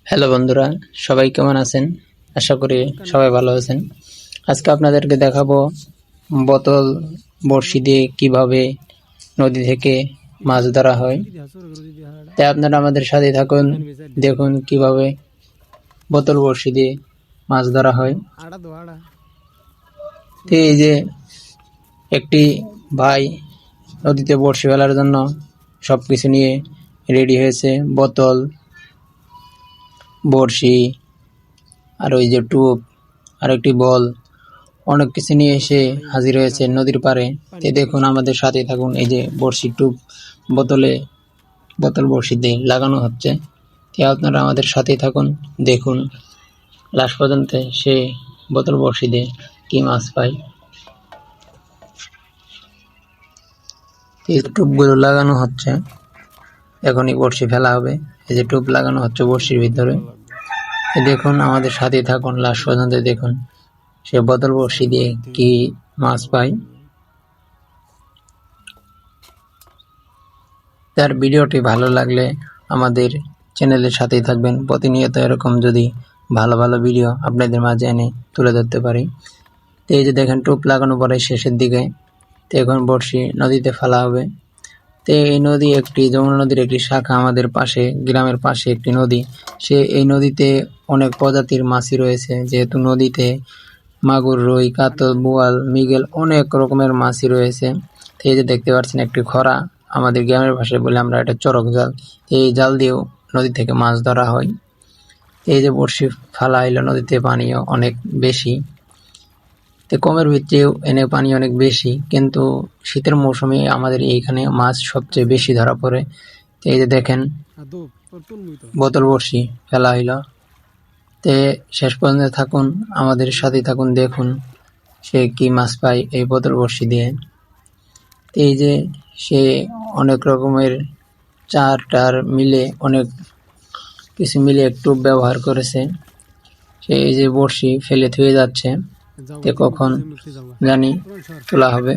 Hello বন্ধুরা, সবাই কেমন আছেন? আশা করি সবাই ভালো আছেন। আজকে আপনাদেরকে দেখাবো বোতল বড়শি দিয়ে কিভাবে নদী থেকে মাছ ধরা হয়। তাই আপনারা আমাদের সাথে থাকুন, দেখুন কিভাবে বোতল বড়শি দিয়ে মাছ ধরা হয়। তো এই যে একটি ভাই নদীতে বড়শি ফেলার জন্য সবকিছু নিয়ে রেডি হয়েছে, বোতল, বড়শি, আর ওই যে টোপ, আর একটি বল, অনেক কিছু নিয়ে এসে হাজির হয়েছে নদীর পাড়ে। তো দেখুন, আমাদের সাথে থাকুন। এই যে বড়শি টোপ বোতল বড়শিতে লাগানো হচ্ছে। তো আপনারা আমাদের সাথেই থাকুন, দেখুন লাস্ট পর্যন্ত সে বোতল বড়শি দিয়ে কি মাছ পায়। এই টোপগুলো লাগানো হচ্ছে, এখনই বড়শি ফেলা হবে। এই যে টোপ লাগানো হচ্ছে বড়শির ভিতরে। দেখুন, আমাদের সাথেই থাকুন, লাস্ট পর্যন্ত দেখুন সে বোতল বড়শি দিয়ে কি মাছ পায়। তার ভিডিওটি ভালো লাগলে আমাদের চ্যানেলের সাথেই থাকবেন। প্রতিনিয়ত এরকম যদি ভালো ভালো ভিডিও আপনাদের মাঝে এনে তুলে ধরতে পারি। তো এই যে দেখেন, টোপ লাগানো পরে শেষের দিকে। তো এখন বড়শি নদীতে ফেলা হবে। তো এই নদী একটি যমুনা নদীর একটি শাখা, আমাদের পাশে, গ্রামের পাশে একটি নদী। এই নদীতে অনেক প্রজাতির মাছই রয়েছে, যেহেতু নদীতে মাগুর, রুই, কাতল, বোয়াল, মৃগেল অনেক রকমের মাছই রয়েছে। তো এই যে দেখতে পাচ্ছেন একটি খরা, আমাদের গ্রামের ভাষায় বলে আমরা এটা চরক জাল। এই জাল দিয়েও নদী থেকে মাছ ধরা হয়। এই যে বড়শি ফেলা হইলো, নদীতে পানিও অনেক বেশি। তো কমের ভিতরেও এনে পানি অনেক বেশি, কিন্তু শীতের মৌসুমে আমাদের এইখানে মাছ সবচেয়ে বেশি ধরা পড়ে। তো এই যে দেখেন, বোতল বড়শি ফেলা হইলো। তে শেষ পর্যন্ত থাকুন, আমাদের সাথে থাকুন, দেখুন সে কি মাছ পায় এই বোতল বড়শি দিয়ে। এই যে সে অনেক রকমের চার মিলে, অনেক কিছু মিলে একটু ব্যবহার করেছে। সে এই যে বড়শি ফেলে থুয়ে যাচ্ছে, তে কখন জানি তোলা হবে,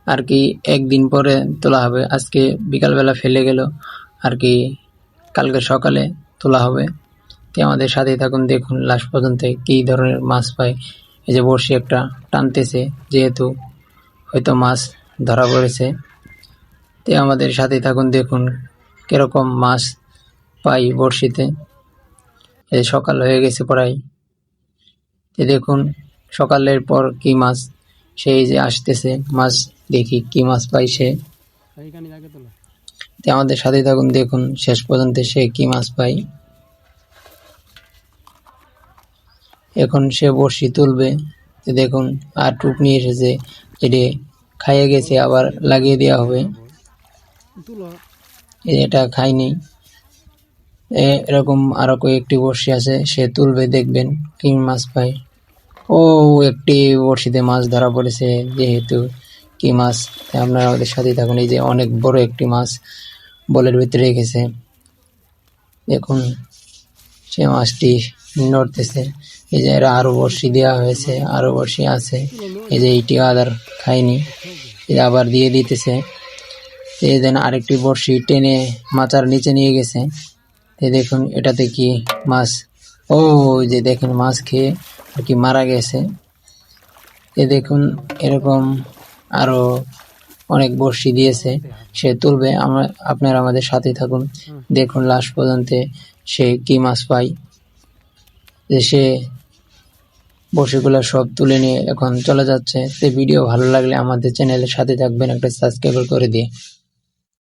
আর কি একদিন পরে তোলা হবে। আজকে বিকালবেলা ফেলে গেল, আর কি কালকে সকালে তোলা হবে। তো আমাদের সাথেই থাকুন, দেখুন লাস্ট পর্যন্ত কি ধরনের মাছ পায়। এই যে বড়শি একটা টানতেছে, যেহেতু হয়তো মাছ ধরা পড়েছে। তো আমাদের সাথেই থাকুন, দেখুন কিরকম মাছ পাই বড়শিতে। এই সকাল হয়ে গেছে প্রায়। দেখুন সকালের পর কি মাছ, সেই যে আসতেছে মাছ, দেখি কি মাছ পাই সে। আমাদের সাথে থাকুন, দেখুন শেষ পর্যন্ত সে কি মাছ পাই। এখন সে বড়শি তুলবে। দেখুন, আর টুপ নিয়ে এসেছে, এটি খাইয়ে গেছে, আবার লাগিয়ে দেওয়া হবে। এটা খাইনি। এরকম আরো কয়েকটি বড়শি আছে, সে তুলবে, দেখবেন কি মাছ পায়। ও, একটি বড়শিতে মাছ ধরা পড়েছে, যেহেতু কি মাছ। আপনারা আমাদের সাথে থাকুন। এই যে অনেক বড় একটি মাছ বলের ভিতরে রেখেছে, দেখুন সে মাছটি নড়তেছে। এই যে আরো বড়শি দেওয়া হয়েছে, আরো বড়শি আছে। এই যে এইটি আদার খায়নি, এই আবার দিয়ে দিতেছে। এই দেন আরেকটি বড়শি টেনে মাচার নিচে নিয়ে গেছে। দেখুন এটাতে কি মাছ। ও, যে দেখেন মাছ খেয়ে আর কি মারা গেছে। দেখুন এরকম আরো অনেক বড়শি দিয়েছে, সে তুলবে। আপনারা আমাদের সাথে থাকুন, দেখুন লাস্ট পর্যন্ত সে কি মাছ পায়। সে বড়শিগুলো সব তুলে নিয়ে এখন চলে যাচ্ছে। ভিডিও ভালো লাগলে আমাদের চ্যানেলের সাথে থাকবেন, একটা সাবস্ক্রাইব করে দিয়ে।